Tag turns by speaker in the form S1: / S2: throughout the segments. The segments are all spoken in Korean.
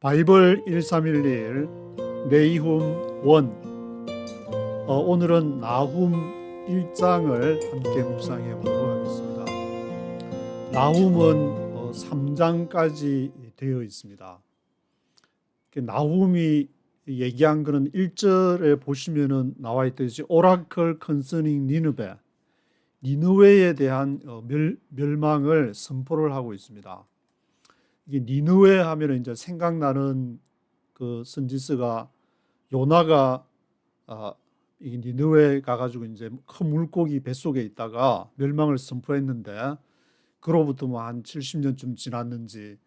S1: 바이블 1311 네이훔 1 오늘은 나훔 1장을 함께 묵상해 보도록 하겠습니다. 나훔은 3장까지 되어 있습니다. 나훔이 얘기한 것은 1절에 보시면은 나와 있듯이 오라클 컨서닝 니느베, 니느웨에 대한 멸망을 선포를 하고 있습니다. 이게 니느웨 하면 이제 생각나는 그 선지서가 요나가 이 니느웨 가가지고 이제 큰 물고기 뱃속에 있다가 멸망을 선포했는데 그로부터 뭐 한 70년쯤 지났는지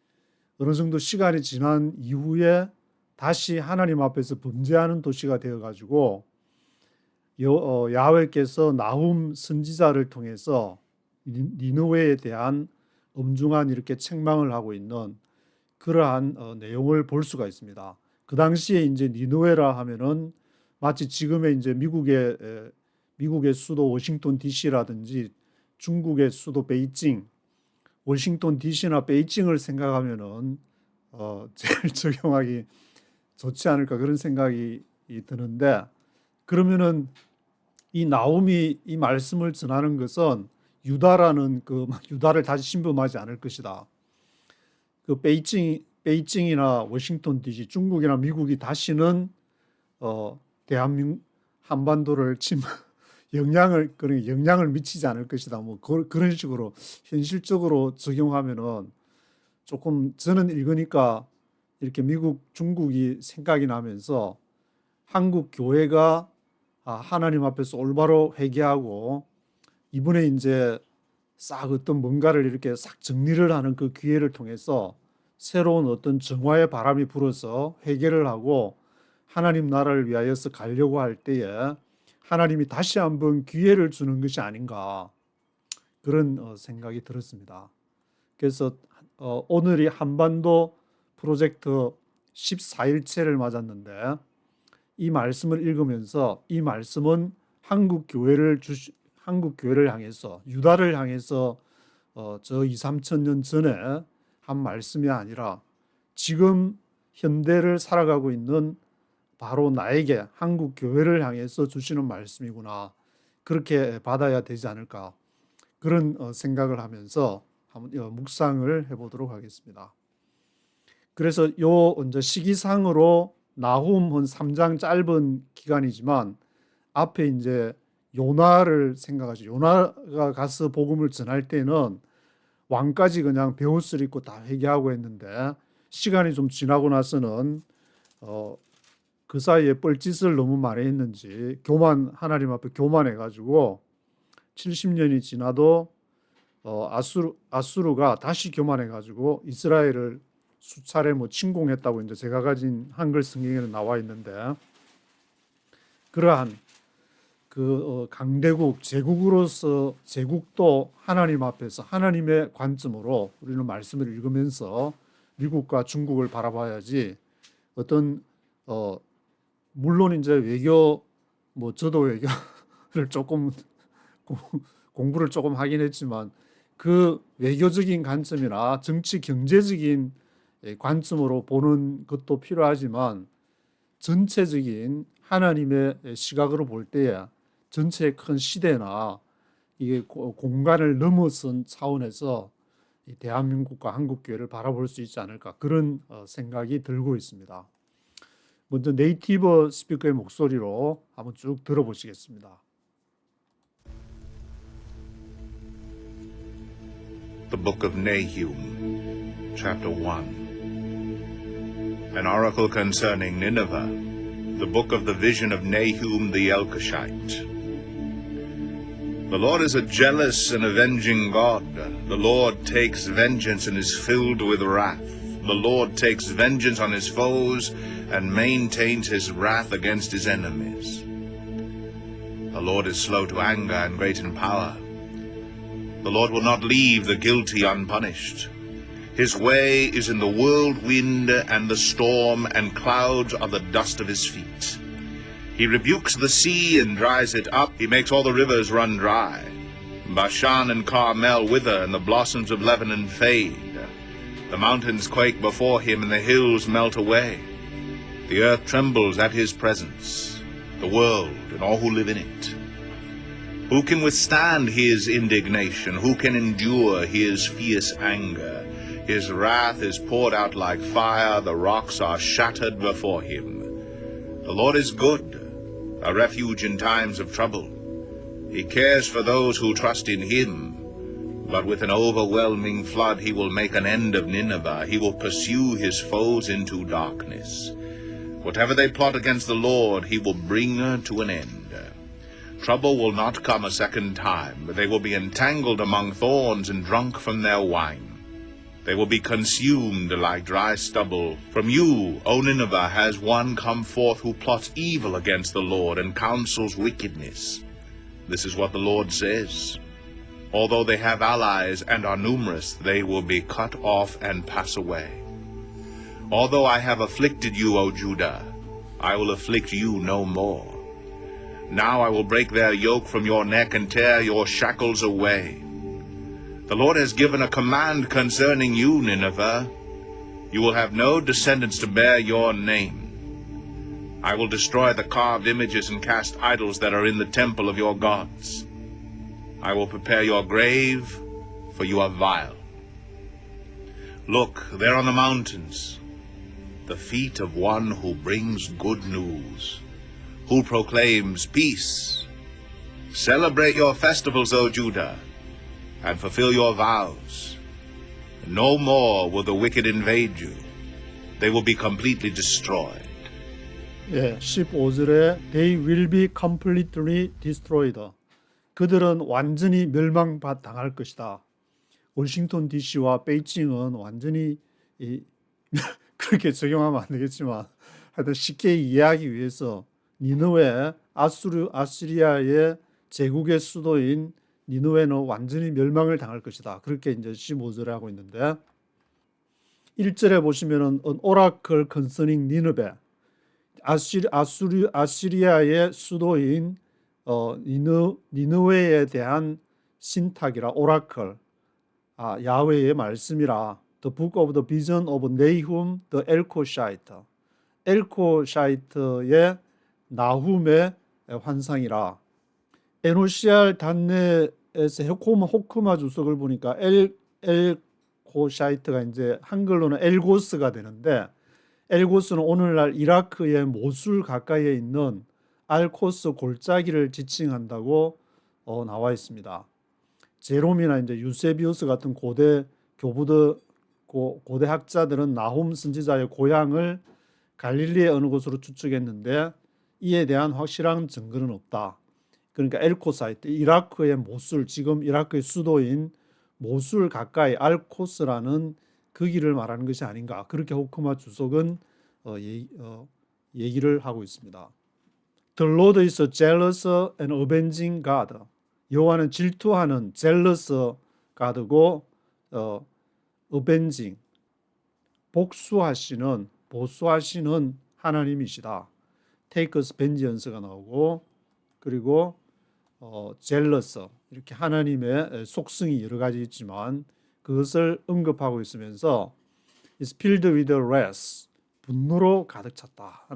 S1: 어느 정도 시간이 지난 이후에 다시 하나님 앞에서 범죄하는 도시가 되어가지고 야훼께서 나훔 선지자를 통해서 니느웨에 대한 엄중한 이렇게 책망을 하고 있는 그러한 내용을 볼 수가 있습니다. 그 당시에 이제 니느웨라 하면은 마치 지금의 이제 미국의 수도 워싱턴 DC라든지 중국의 수도 베이징, 워싱턴 DC나 베이징을 생각하면은 제일 적용하기 좋지 않을까 그런 생각이 드는데, 그러면은 이 나훔이 이 말씀을 전하는 것은 유다라는 그 유다를 다시 신범하지 않을 것이다. 그 베이징이나 워싱턴 DC, 중국이나 미국이 다시는 대한민국 한반도를 영향을 미치지 않을 것이다. 뭐 그런 식으로 현실적으로 적용하면은 조금 저는 읽으니까 이렇게 미국, 중국이 생각이 나면서 한국 교회가 하나님 앞에서 올바로 회개하고 이번에 이제 싹 어떤 뭔가를 이렇게 싹 정리를 하는 그 기회를 통해서 새로운 어떤 정화의 바람이 불어서 회개를 하고 하나님 나라를 위하여서 가려고 할 때에 하나님이 다시 한번 기회를 주는 것이 아닌가 그런 생각이 들었습니다. 그래서 오늘이 한반도 프로젝트 14일째를 맞았는데 이 말씀을 읽으면서 이 말씀은 한국 교회를 향해서 유다를 향해서 저 2, 3천 년 전에 한 말씀이 아니라 지금 현대를 살아가고 있는 바로 나에게 한국 교회를 향해서 주시는 말씀이구나, 그렇게 받아야 되지 않을까 그런 생각을 하면서 한번 묵상을 해보도록 하겠습니다. 그래서 요 이제 시기상으로 나훔은 3장 짧은 기간이지만 앞에 이제 요나를 생각하죠. 요나가 가서 복음을 전할 때는 왕까지 그냥 베옷을 입고 다 회개하고 했는데 시간이 좀 지나고 나서는 그 사이에 뻘짓을 너무 많이 했는지 하나님 앞에 교만해가지고 70년이 지나도 아수르가 다시 교만해가지고 이스라엘을 수차례 뭐 침공했다고 이제 제가 가진 한글 성경에는 나와 있는데, 그러한 그 강대국 제국으로서 제국도 하나님 앞에서 하나님의 관점으로 우리는 말씀을 읽으면서 미국과 중국을 바라봐야지 어떤 물론 이제 외교 뭐 저도 외교를 조금 공부를 조금 하긴 했지만 그 외교적인 관점이나 정치 경제적인 관점으로 보는 것도 필요하지만 전체적인 하나님의 시각으로 볼 때에 전체의 큰 시대나 이게 공간을 넘어선 차원에서 대한민국과 한국교회를 바라볼 수 있지 않을까 그런 생각이 들고 있습니다. 먼저 네이티브 스피커의 목소리로 한번 쭉 들어보시겠습니다.
S2: The Book of Nahum, Chapter 1. An oracle concerning Nineveh, the book of the vision of Nahum the Elkoshite. The Lord is a jealous and avenging God. The Lord takes vengeance and is filled with wrath. The Lord takes vengeance on his foes and maintains his wrath against his enemies. The Lord is slow to anger and great in power. The Lord will not leave the guilty unpunished. His way is in the whirlwind and the storm, and clouds are the dust of his feet. He rebukes the sea and dries it up. He makes all the rivers run dry. Bashan and Carmel wither, and the blossoms of Lebanon fade. The mountains quake before him and the hills melt away. The earth trembles at his presence, the world and all who live in it. Who can withstand his indignation? Who can endure his fierce anger? His wrath is poured out like fire, the rocks are shattered before him. The Lord is good, a refuge in times of trouble. He cares for those who trust in him. But with an overwhelming flood he will make an end of Nineveh. He will pursue his foes into darkness. Whatever they plot against the Lord, he will bring to an end. Trouble will not come a second time, but they will be entangled among thorns and drunk from their wine. They will be consumed like dry stubble. From you, O Nineveh, has one come forth who plots evil against the Lord and counsels wickedness. This is what the Lord says. Although they have allies and are numerous, they will be cut off and pass away. Although I have afflicted you, O Judah, I will afflict you no more. Now I will break their yoke from your neck and tear your shackles away. The Lord has given a command concerning you, Nineveh. You will have no descendants to bear your name. I will destroy the carved images and cast idols that are in the temple of your gods. I will prepare your grave, for you are vile. Look, there on the mountains, the feet of one who brings good news, who proclaims peace. Celebrate your festivals, O Judah, and fulfill your vows. No more will the wicked invade you. They will be completely destroyed.
S1: 예, 15절에 They will be completely destroyed. 그들은 완전히 멸망당할 것이다. 워싱턴 DC와 베이징은 완전히 그렇게 적용하면 안 되겠지만 하여튼 쉽게 이해하기 위해서 니느웨 아시리아의 제국의 수도인 니느웨는 완전히 멸망을 당할 것이다. 그렇게 이제 15절에 하고 있는데 1절에 보시면은 an oracle concerning 니느웨 아시리아의 수도인 니느웨에 대한 신탁이라 오라클 야훼의 말씀이라 The book of the vision of Nahum the Elkoshite 엘코샤이트의 나훔의 환상이라. 에노시알 단내에서 호크마 주석을 보니까 엘코샤이트가 이제 한글로는 엘고스가 되는데 엘고스는 오늘날 이라크의 모술 가까이에 있는 알코스 골짜기를 지칭한다고 나와 있습니다. 제롬이나 이제 유세비우스 같은 고대 교부들 고대 학자들은 나훔 선지자의 고향을 갈릴리의 어느 곳으로 추측했는데 이에 대한 확실한 증거는 없다. 그러니까 엘코사이트, 이라크의 모술, 지금 이라크의 수도인 모술 가까이 알코스라는 그 길을 말하는 것이 아닌가. 그렇게 호크마 주석은 얘기를 하고 있습니다. The Lord is a jealous and avenging God. 여호와는 질투하는 jealous God고 avenging 보수하시는 하나님이시다. Take us vengeance가 나오고 그리고 jealous 이렇게 하나님의 속성이 여러 가지 있지만 그것을 언급하고 있으면서 is filled with wrath 분노로 가득 찼다.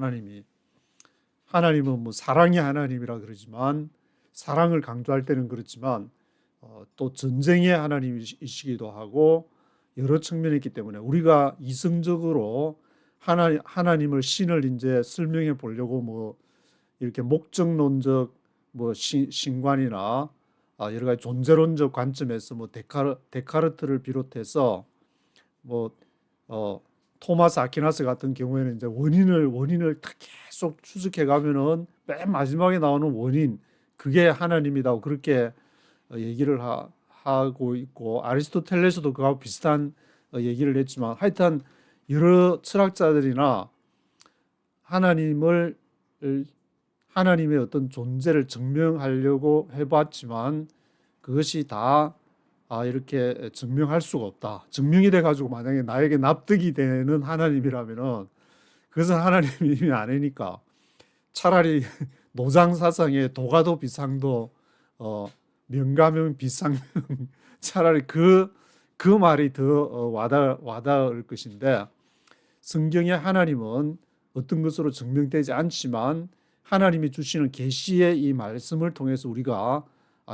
S1: 하나님은 뭐 사랑의 하나님이라 그러지만 사랑을 강조할 때는 그렇지만 또 전쟁의 하나님이시기도 하고 여러 측면이 있기 때문에 우리가 이성적으로 하나님을 신을 이제 설명해 보려고 뭐 이렇게 목적론적 뭐 신관이나 여러 가지 존재론적 관점에서 뭐 데카르트를 비롯해서 뭐 토마스 아퀴나스 같은 경우에는 이제 원인을 다 계속 추적해 가면은 맨 마지막에 나오는 원인 그게 하나님이다 그렇게 얘기를 하고 있고 아리스토텔레스도 그하고 비슷한 얘기를 했지만 하여튼 여러 철학자들이나 하나님의 어떤 존재를 증명하려고 해봤지만 그것이 다 이렇게 증명할 수가 없다. 증명이 돼가지고 만약에 나에게 납득이 되는 하나님이라면은 그것은 하나님이 아니니까 차라리 노장사상의 도가도 비상도 명가명 비상명 차라리 그 그 말이 더 와닿을 것인데 성경의 하나님은 어떤 것으로 증명되지 않지만 하나님이 주시는 계시의 이 말씀을 통해서 우리가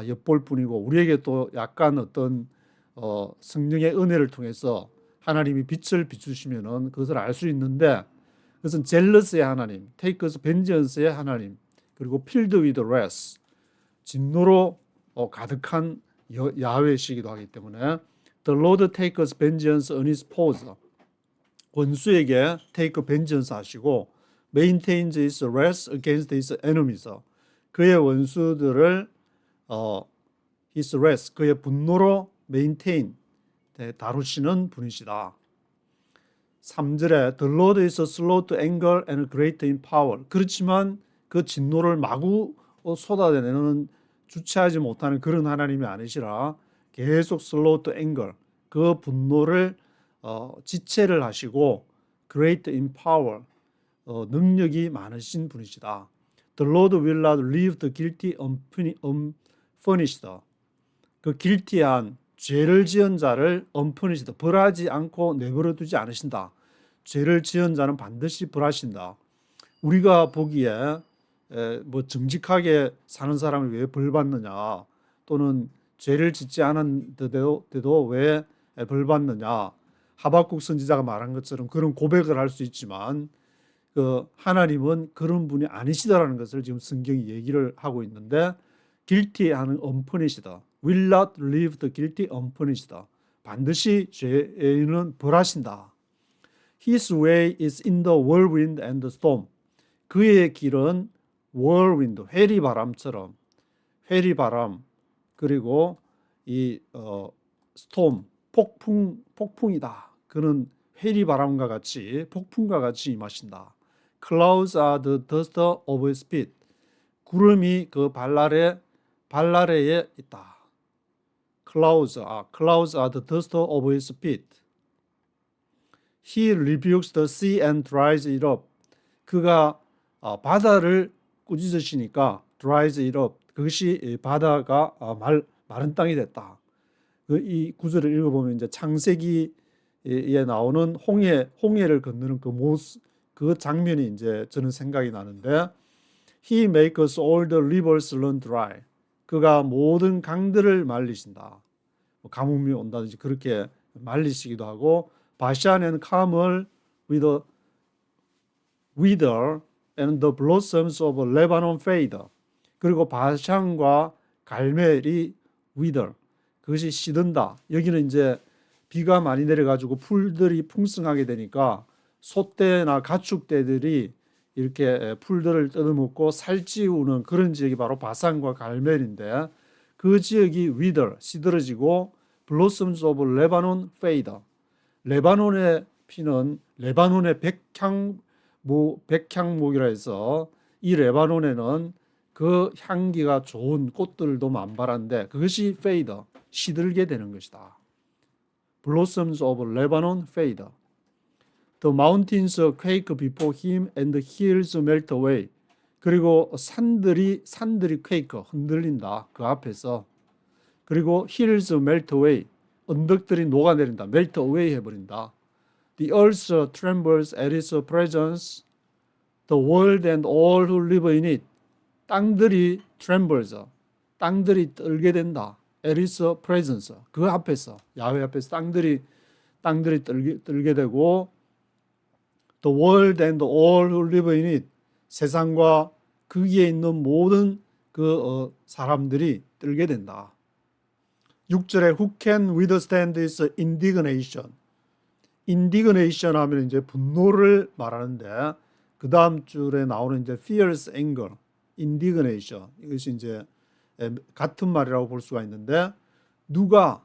S1: 엿볼 뿐이고 우리에게 또 약간 어떤 성령의 은혜를 통해서 하나님이 빛을 비추시면은 그것을 알 수 있는데 그것은 젤러스의 하나님, 테이크스 벤지언스의 하나님, 그리고 필드 위드 레스 진노로 가득한 야훼시기도 하기 때문에 The Lord takes vengeance on his foes 원수에게 take vengeance 하시고 maintains his wrath against his enemies 그의 원수들을 his wrath 그의 분노로 maintain 다루시는 분이시다. 3절에 The Lord is slow to anger and great in power 그렇지만 그 진노를 마구 쏟아내는 주체하지 못하는 그런 하나님이 아니시라 계속 slow to anger 그 분노를 지체를 하시고 great in power 능력이 많으신 분이시다. The Lord will not leave the guilty unpunished 그 guilty한 죄를 지은 자를 unpunished 벌하지 않고 내버려 두지 않으신다. 죄를 지은 자는 반드시 벌하신다. 우리가 보기에 뭐 정직하게 사는 사람이 왜 벌 받느냐 또는 죄를 짓지 않았는데도 왜 벌 받느냐 하박국 선지자가 말한 것처럼 그런 고백을 할 수 있지만 그 하나님은 그런 분이 아니시다라는 것을 지금 성경이 얘기를 하고 있는데 guilty하는 unpunished will not leave the guilty unpunished 반드시 죄인은 벌하신다. His way is in the whirlwind and the storm 그의 길은 whirlwind 회리바람처럼 회리바람 그리고 이 storm 폭풍이다. 그는 회리바람과 같이 폭풍과 같이 임하신다. Clouds are the dust of his feet. 구름이 그 발나래에 있다. Clouds are the dust of his feet. He rebukes the sea and dries it up. 그가 바다를 꾸짖으시니까 dries it up. 그것이 바다가 마른 땅이 됐다. 이 구절을 읽어보면 이제 창세기에 나오는 홍해를 건너는 그 모습, 그 장면이 이제 저는 생각이 나는데 He makes all the rivers run dry. 그가 모든 강들을 말리신다. 가뭄이 온다든지 그렇게 말리시기도 하고 바샨 and 카멜 wither and the blossoms of Lebanon fade. 그리고 바샨과 갈멜이 wither. 그것이 시든다. 여기는 이제 비가 많이 내려가지고 풀들이 풍성하게 되니까 소떼나 가축떼들이 이렇게 풀들을 뜯어먹고 살찌우는 그런 지역이 바로 바산과 갈멜인데 그 지역이 wither, 시들어지고 blossoms of Lebanon fade. 레바논의 피는 레바논의 백향목이라 해서 이 레바논에는 그 향기가 좋은 꽃들도 만발한데 그것이 fade, 시들게 되는 것이다. Blossoms of Lebanon fade. The mountains quake before him and the hills melt away. 그리고 산들이 quake, 흔들린다. 그 앞에서. 그리고 hills melt away. 언덕들이 녹아내린다. melt away 해버린다. The earth trembles at its presence. The world and all who live in it. 땅들이 trembles. 땅들이 떨게 된다. at its presence. 그 앞에서 야훼 앞에서 땅들이 떨게 되고 the world and all who live in it. 세상과 거기에 있는 모든 그 사람들이 떨게 된다. 6절에 who can withstand his indignation. indignation 하면 이제 분노를 말하는데 그 다음 줄에 나오는 이제 fierce anger, indignation 이것이 이제 같은 말이라고 볼 수가 있는데 누가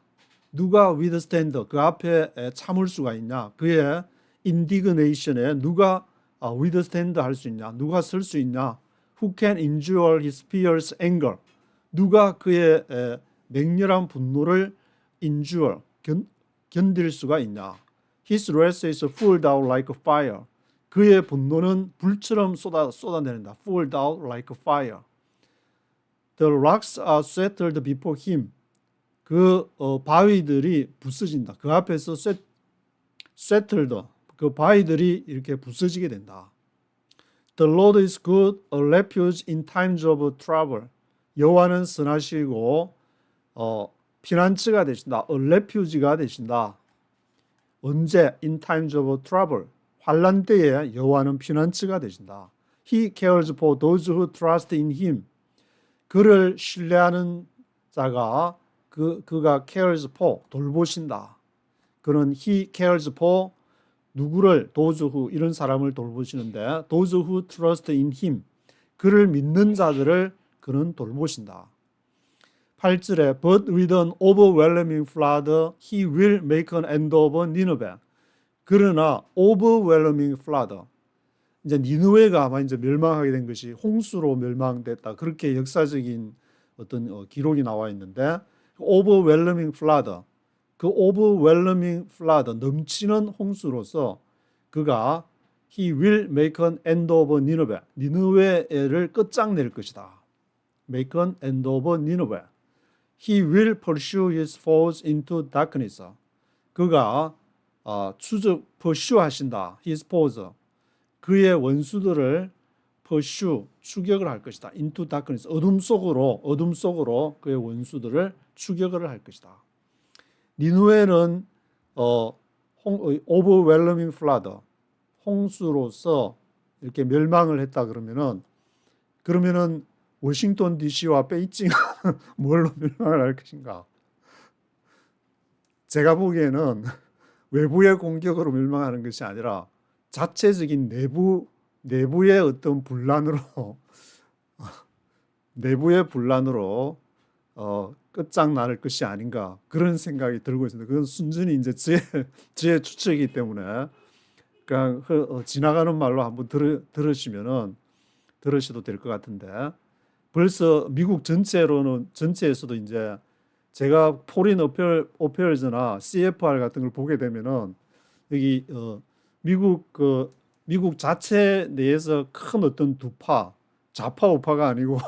S1: withstand 그 앞에 참을 수가 있냐? 그의 indignation에 누가 withstand 할 수 있냐? 누가 설 수 있냐? Who can endure his fierce anger? 누가 그의 맹렬한 분노를 endure 견딜 수가 있냐? His wrath is poured out like fire. 그의 분노는 불처럼 쏟아내린다. poured out like fire. The rocks are settled before him. 그 바위들이 부서진다. 그 앞에서 쇠틀드 그 바위들이 이렇게 부서지게 된다. The Lord is good, a refuge in times of trouble. 여호와는 선하시고 피난처가 되신다. A refuge가 되신다. 언제? In times of trouble. 환난 때에 여호와는 피난처가 되신다. He cares for those who trust in him. 그를 신뢰하는 자가 그가 cares for 돌보신다. 그는 he cares for 누구를 those who 이런 사람을 돌보시는데 those who trust in him 그를 믿는 자들을 그는 돌보신다. 8절에 But with an overwhelming flood he will make an end of Nineveh. 그러나 overwhelming flood 이제 니느웨가 아마 이제 멸망하게 된 것이 홍수로 멸망됐다. 그렇게 역사적인 어떤 기록이 나와 있는데 overwhelming flood 그 overwhelming flood 넘치는 홍수로서 그가 he will make an end of Nineveh 니느웨를 끝장낼 것이다. make an end of Nineveh. He will pursue his foes into darkness. 그가 pursue 하신다. his foes. 그의 원수들을 pursue 추격을 할 것이다. into darkness. 어둠 속으로 그의 원수들을 추격을 할 것이다. 니느웨는 overwhelming flood 홍수로서 이렇게 멸망을 했다 그러면은 워싱턴 DC와 베이징 뭘로 멸망을 할 것인가? 제가 보기에는 외부의 공격으로 멸망하는 것이 아니라 자체적인 내부의 어떤 분란으로 끝장날 것이 아닌가 그런 생각이 들고 있습니다. 그건 순전히 이제 제 추측이기 때문에 그냥 지나가는 말로 한번 들으셔도 될 것 같은데 벌써 미국 전체에서도 이제 제가 포린 어페어즈나 CFR 같은 걸 보게 되면은 여기 미국 자체 내에서 큰 어떤 좌파 우파가 아니고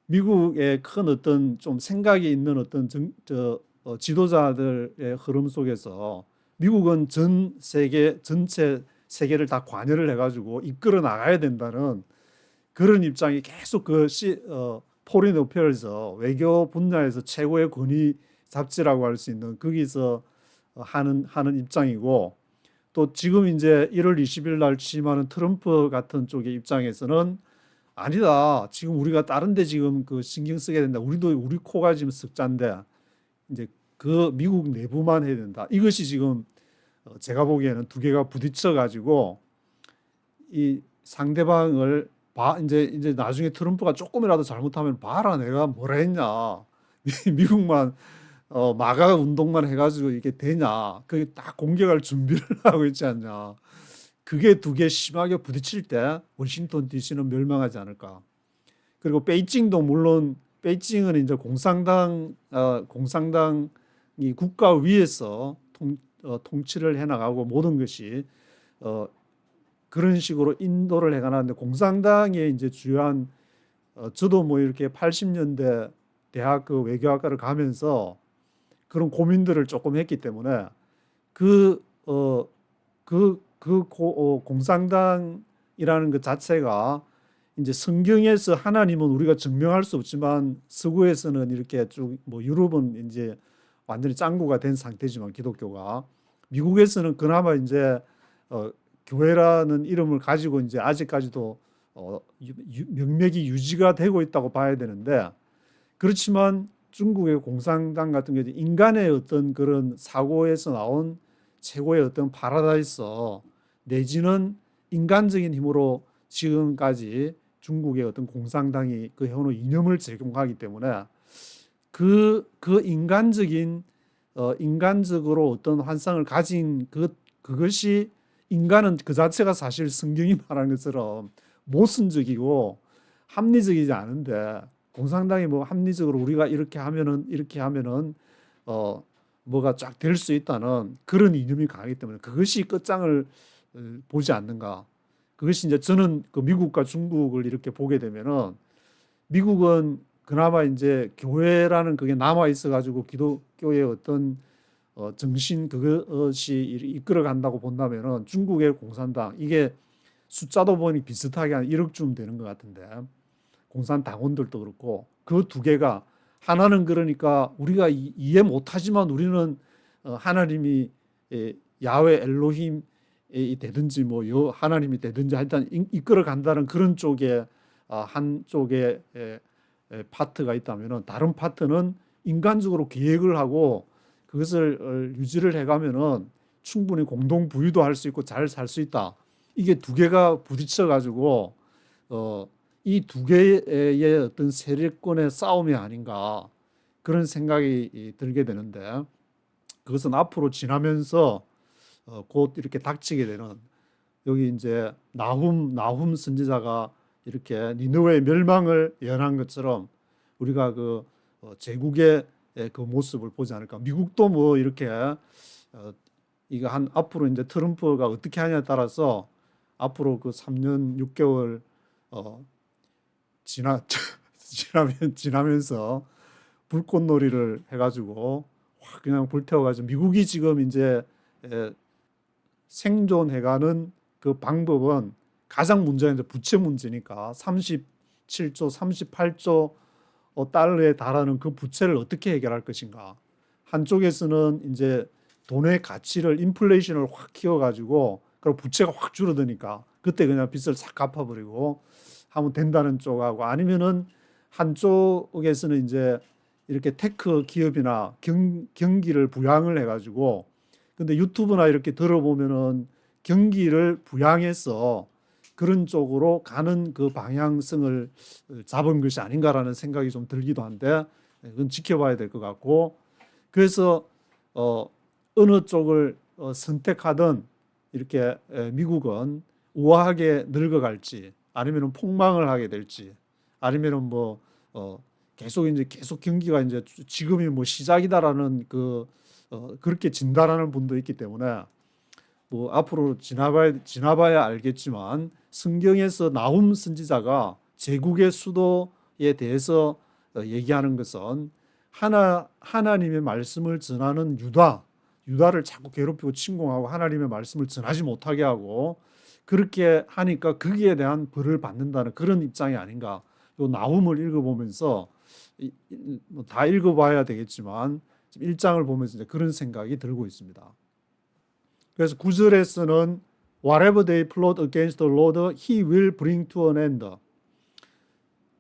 S1: 미국의 큰 어떤 좀 생각이 있는 어떤 지도자들의 흐름 속에서 미국은 전체 세계를 다 관여를 해가지고 이끌어 나가야 된다는 그런 입장이 계속 포린 어페어즈 외교 분야에서 최고의 권위 잡지라고 할 수 있는 거기서 하는 입장이고 또 지금 이제 1월 20일 날 취임하는 트럼프 같은 쪽의 입장에서는 아니다. 지금 우리가 다른 데 지금 신경 쓰게 된다. 우리 코가 지금 습자인데 이제 그 미국 내부만 해야 된다. 이것이 지금 제가 보기에는 두 개가 부딪혀 가지고 이 상대방을 이제 나중에 트럼프가 조금이라도 잘못하면 봐라 내가 뭐라 했냐. 미국만 마가 운동만 해가지고 이게 되냐. 그게 딱 공격할 준비를 하고 있지 않냐. 그게 두 개 심하게 부딪힐 때 워싱턴 DC는 멸망하지 않을까. 그리고 베이징도 물론 베이징은 이제 공산당이 국가 위에서 통치를 해나가고 모든 것이 그런 식으로 인도를 해가는데 공산당의 이제 주요한 저도 뭐 이렇게 80년대 대학 외교학과를 가면서 그런 고민들을 조금 했기 때문에 공산당이라는 것 자체가 이제 성경에서 하나님은 우리가 증명할 수 없지만 서구에서는 이렇게 쭉 뭐 유럽은 이제 완전히 짱구가 된 상태지만 기독교가 미국에서는 그나마 이제 교회라는 이름을 가지고 이제 아직까지도 명맥이 유지가 되고 있다고 봐야 되는데 그렇지만 중국의 공산당 같은 경우 인간의 어떤 그런 사고에서 나온 최고의 어떤 파라다이스 내지는 인간적인 힘으로 지금까지 중국의 어떤 공산당이 그 해오는 이념을 제공하기 때문에 그 인간적으로 어떤 환상을 가진 그것이 인간은 그 자체가 사실 성경이 말하는 것처럼 모순적이고 합리적이지 않은데 공산당이 뭐 합리적으로 우리가 이렇게 하면은 뭐가 쫙 될 수 있다는 그런 이념이 강하기 때문에 그것이 끝장을 보지 않는가. 그것이 이제 저는 그 미국과 중국을 이렇게 보게 되면은 미국은 그나마 이제 교회라는 그게 남아 있어 가지고 기독교의 어떤 정신 그것이 이끌어 간다고 본다면은 중국의 공산당 이게 숫자도 보니 비슷하게 한 1억쯤 되는 것 같은데 공산당원들도 그렇고 그 두 개가 하나는 그러니까 우리가 이해 못하지만 우리는 하나님이 야훼 엘로힘이 되든지 뭐 하나님이 되든지 하여튼 이끌어 간다는 그런 쪽에 한쪽에 파트가 있다면은 다른 파트는 인간적으로 계획을 하고 그것을 유지를 해가면은 충분히 공동 부유도 할 수 있고 잘 살 수 있다. 이게 두 개가 부딪혀 가지고 이 두 개의 어떤 세력권의 싸움이 아닌가 그런 생각이 들게 되는데 그것은 앞으로 지나면서 곧 이렇게 닥치게 되는 여기 이제 나훔 선지자가 이렇게 니느웨의 멸망을 예언한 것처럼 우리가 그 제국의 그 모습을 보지 않을까. 미국도 뭐 이렇게 이거 한 앞으로 이제 트럼프가 어떻게 하냐에 따라서 앞으로 그 3년 6개월 지나면서 불꽃놀이를 해가지고 확 그냥 불태워가지고 미국이 지금 이제 생존해가는 그 방법은 가장 문제가 이제 부채 문제니까 37조, 38조 달러에 달하는 그 부채를 어떻게 해결할 것인가. 한쪽에서는 이제 돈의 가치를 인플레이션을 확 키워가지고 그리고 부채가 확 줄어드니까 그때 그냥 빚을 싹 갚아버리고 하면 된다는 쪽하고 아니면은 한쪽에서는 이제 이렇게 테크 기업이나 경기를 부양을 해가지고 근데 유튜브나 이렇게 들어보면은 경기를 부양해서 그런 쪽으로 가는 그 방향성을 잡은 것이 아닌가라는 생각이 좀 들기도 한데 그건 지켜봐야 될 것 같고 그래서 어느 쪽을 선택하든 이렇게 미국은 우아하게 늙어갈지 아니면은 폭망을 하게 될지 아니면은 뭐 계속 경기가 이제 지금이 뭐 시작이다라는 그렇게 진단하는 분도 있기 때문에 뭐 앞으로 지나봐야 알겠지만 성경에서 나훔 선지자가 제국의 수도에 대해서 얘기하는 것은 하나님의 말씀을 전하는 유다를 자꾸 괴롭히고 침공하고 하나님의 말씀을 전하지 못하게 하고 그렇게 하니까 거기에 대한 벌을 받는다는 그런 입장이 아닌가. 요 나훔을 읽어보면서 다 읽어봐야 되겠지만 1장을 보면서 이제 그런 생각이 들고 있습니다. 그래서 9절에서는 Whatever they plot against the Lord, He will bring to an end.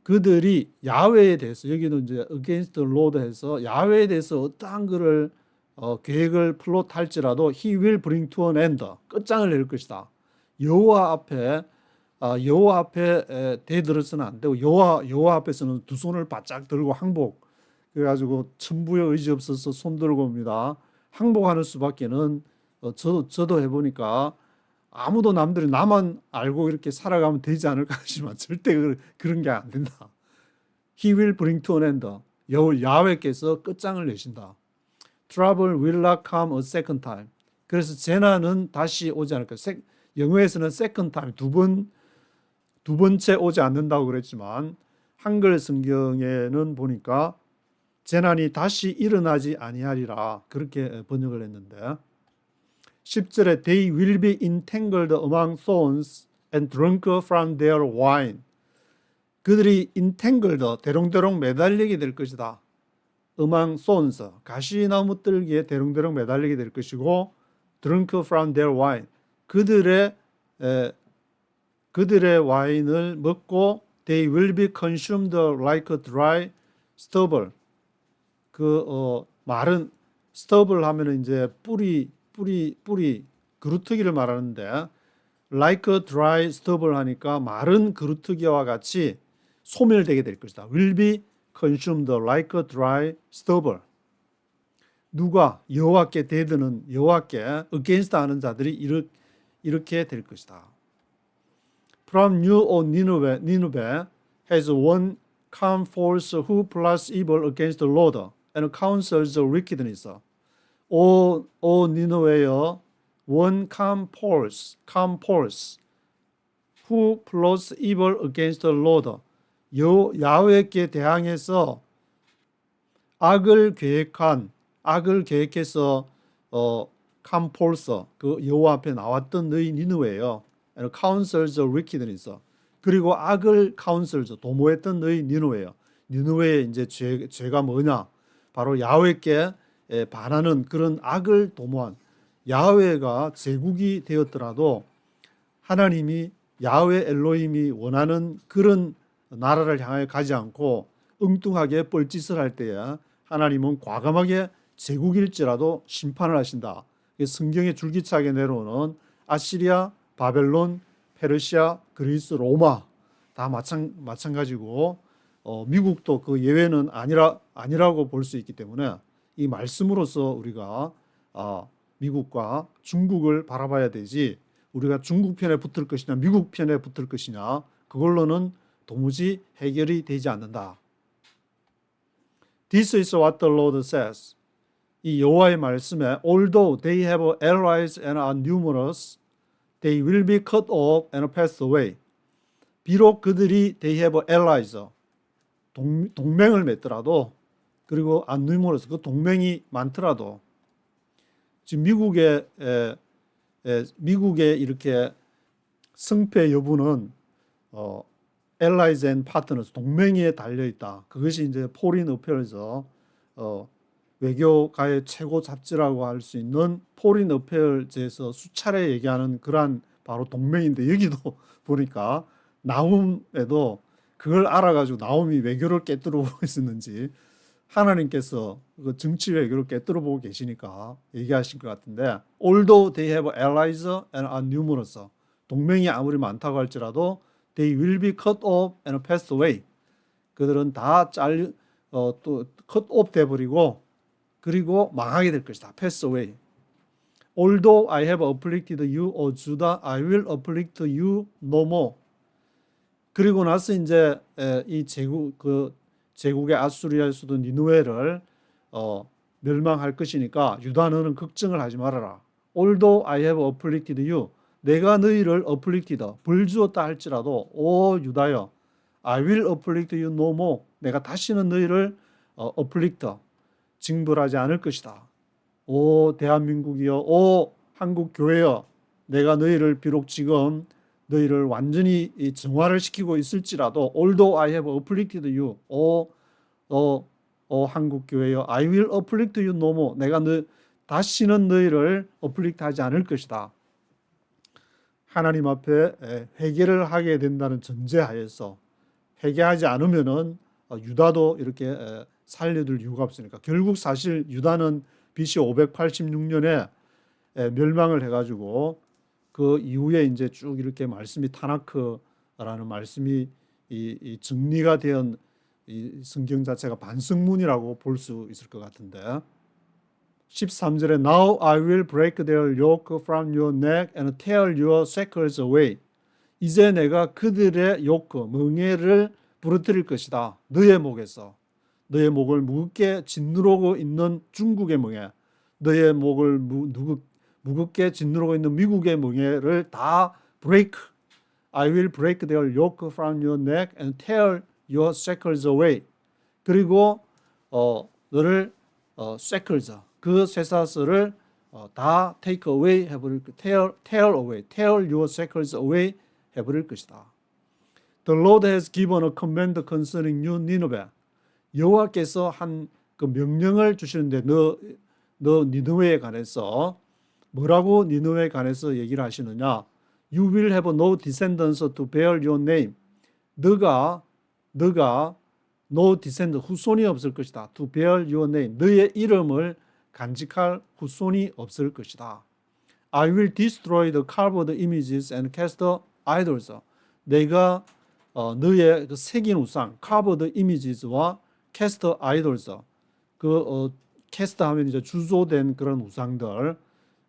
S1: 그들이 야훼에 대해서 여기는 이제 against the Lord 해서 야훼에 대해서 어떠한 것을 계획을 플롯할지라도 He will bring to an end. 끝장을 낼 것이다. 여호와 앞에 대들어서는 안 되고 여호와 앞에서는 두 손을 바짝 들고 항복. 그래가지고 천부의 의지 없어서 손 들고 옵니다. 항복하는 수밖에는 저도 해보니까 아무도 남들이 나만 알고 이렇게 살아가면 되지 않을까 하지만 절대 그런 게 안 된다. He will bring to an end. 야훼께서 끝장을 내신다. Trouble will not come a second time. 그래서 재난은 다시 오지 않을 거예요. 영어에서는 second time, 두 번째 오지 않는다고 그랬지만 한글 성경에는 보니까 재난이 다시 일어나지 아니하리라 그렇게 번역을 했는데 10절에 They will be entangled among thorns and drunk from their wine. 그들이 entangled, 대롱대롱 매달리게 될 것이다. among thorns, 가시나무 뜰기에 대롱대롱 매달리게 될 것이고 drunk from their wine. 그들의 와인을 먹고 they will be consumed like dry stubble. 마른 stubble 하면은 이제 뿌리 그루터기를 말하는데 like dry stubble 하니까 마른 그루터기와 같이 소멸되게 될 것이다. will be consumed like dry stubble. 누가 여호와께 대드는 여호와께 against 하는 자들이 이렇게 될 것이다. From you, O Nineveh, has one come forth who plots evil against the Lord and counsels wickedness. O 니느웨여, one come forth, who plots evil against the Lord. 야훼께 대항해서 악을 계획해서 캄폴서 그 여호와 앞에 나왔던 너희 니느웨예요. counsels of wickedness. 그리고 악을 counsels 도모했던 너희 니느웨예요. 니느웨의 이제 죄가 뭐냐? 바로 야훼께 반하는 그런 악을 도모한 야훼가 제국이 되었더라도 하나님이 야훼 엘로힘이 원하는 그런 나라를 향하여 가지 않고 엉뚱하게 뻘짓을 할 때에 하나님은 과감하게 제국일지라도 심판을 하신다. 성경에 줄기차게 내려오는 아시리아, 바벨론, 페르시아, 그리스, 로마 다 마찬가지고 미국도 그 예외는 아니라고 볼 수 있기 때문에 이 말씀으로서 우리가 미국과 중국을 바라봐야 되지 우리가 중국 편에 붙을 것이냐 미국 편에 붙을 것이냐 그걸로는 도무지 해결이 되지 않는다. This is what the Lord says. 이 여호와의 말씀에 Although they have allies and are numerous, they will be cut off and passed away. 비록 그들이 they have allies, 동맹을 맺더라도 그리고 are numerous, 그 동맹이 많더라도 지금 미국의 이렇게 승패 여부는 allies and partners, 동맹에 달려있다. 그것이 이제 포린 어페어에서 외교가의 최고 잡지라고 할 수 있는 포린 어페어에서 수차례 얘기하는 그러한 바로 동맹인데 여기도 보니까 나훔에도 그걸 알아가지고 나훔이 외교를 깨뜨려 보고 있었는지 하나님께서 그 정치 외교를 깨뜨려 보고 계시니까 얘기하신 것 같은데 Although they have allies and are numerous, 동맹이 아무리 많다고 할지라도 They will be cut off and passed away. 그들은 다 또 cut off 돼버리고 그리고 망하게 될 것이다. pass away. Although I have afflicted you, O Judah, I will afflict you no more. 그리고 나서 이제 이 제국의 아수리아의 수도 니느웨를 멸망할 것이니까 유다 너는 걱정을 하지 말아라. Although I have afflicted you, 내가 너희를 afflicted, 벌 주었다 할지라도 오 유다여, I will afflict you no more. 내가 다시는 너희를 afflict, 징벌하지 않을 것이다. 오 대한민국이여, 오 한국 교회여, 내가 너희를 비록 지금 너희를 완전히 정화를 시키고 있을지라도 Although I have afflicted you, 오 한국 교회여, I will afflict you no more. 내가 다시는 너희를 afflict 하지 않을 것이다. 하나님 앞에 회개를 하게 된다는 전제하에서 회개하지 않으면은 유다도 이렇게 살려둘 이유가 없으니까 결국 사실 유다는 BC 586년에 멸망을 해가지고 그 이후에 이제 쭉 이렇게 말씀이 타나크라는 말씀이 이 정리가 된 이 성경 자체가 반성문이라고 볼 수 있을 것 같은데 13절에 Now I will break their yoke from your neck and tear your shackles away. 이제 내가 그들의 요크, 멍에를 부러뜨릴 것이다. 너의 목에서. 너의 목을 무겁게 짓누르고 있는 중국의 멍에, 너의 목을 무겁게 짓누르고 있는 미국의 멍에를 다 break. I will break their yoke from your neck and tear your shackles away. 그리고 너를 shackles, 그 쇠사슬을 다 take away 해버릴, tear away, tear your shackles away 해버릴 것이다. The Lord has given a command concerning you, Nineveh. 여호와께서 한 그 명령을 주시는데 너 니느웨에 관해서 뭐라고 니느웨에 관해서 얘기를 하시느냐? You will have no descendants to bear your name. 너가 no descendant, 후손이 없을 것이다. To bear your name. 너의 이름을 간직할 후손이 없을 것이다. I will destroy the carved images and cast idols. 내가 너의 그 새긴 우상, carved images와 cast idols, cast 하면 이제 주조된 그런 우상들,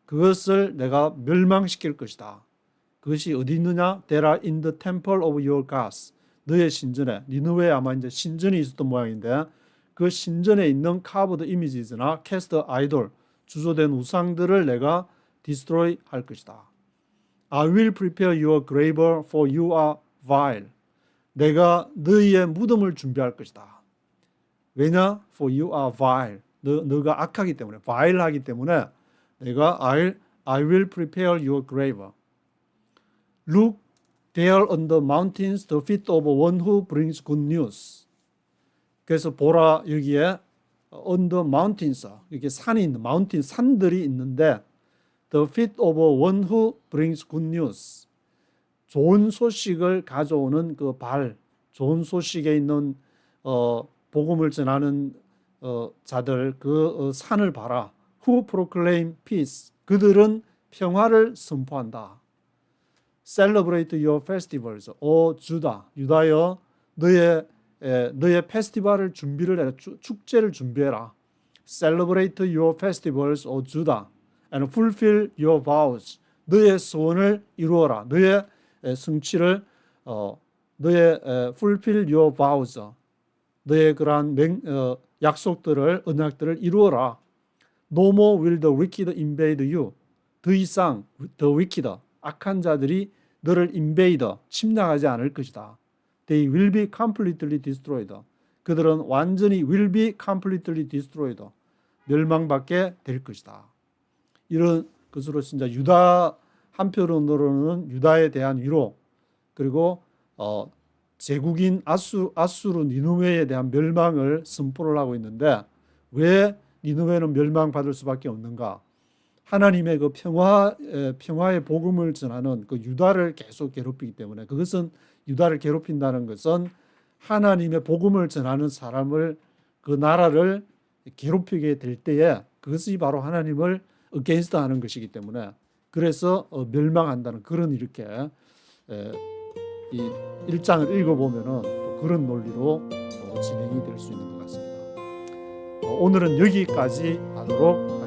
S1: 그것을 내가 멸망시킬 것이다. 그것이 어디 있느냐? They are in the temple of your gods. 너의 신전에, 니느웨에 아마 이제 신전이 있었던 모양인데 그 신전에 있는 carved images나 cast idol, 주조된 우상들을 내가 destroy 할 것이다. I will prepare your grave for you are vile. 내가 너희의 무덤을 준비할 것이다. 왜냐? For you are vile. 너가 악하기 때문에, vile하기 때문에 내가 I will prepare your grave. Look there on the mountains the feet of one who brings good news. 그래서 보라 여기에 on the mountains, 이렇게 산이 있는 mountain, 산들이 있는데 the feet of one who brings good news. 좋은 소식을 가져오는 그 발, 좋은 소식에 있는 복음을 전하는 자들, 그 산을 봐라. Who proclaim peace. 그들은 평화를 선포한다. Celebrate your festivals. 오 주다, 유다여, 너의 페스티벌을 준비를 해라. 축제를 준비해라. Celebrate your festivals, 오 주다. And fulfill your vows. 너의 소원을 이루어라. 너의 성취를 너의 fulfill your vows. 너의 그러한 약속들을, 언약들을 이루어라. No more will the wicked invade you. 더 이상 the wicked, 악한 자들이 너를 invade, 침략하지 않을 것이다. They will be completely destroyed. 그들은 완전히 will be completely destroyed. 멸망받게 될 것이다. 이런 것으로 진짜 유다, 한편으로는 유다에 대한 위로, 그리고 제국인 아수르 니느웨에 대한 멸망을 선포를 하고 있는데, 왜 니느웨는 멸망받을 수밖에 없는가? 하나님의 그 평화의 복음을 전하는 그 유다를 계속 괴롭히기 때문에, 그것은 유다를 괴롭힌다는 것은 하나님의 복음을 전하는 사람을, 그 나라를 괴롭히게 될 때에 그것이 바로 하나님을 against 하는 것이기 때문에, 그래서 멸망한다는 그런, 이렇게 이 1장을 읽어보면은 또 그런 논리로 진행이 될 수 있는 것 같습니다. 오늘은 여기까지 하도록 하겠습니다.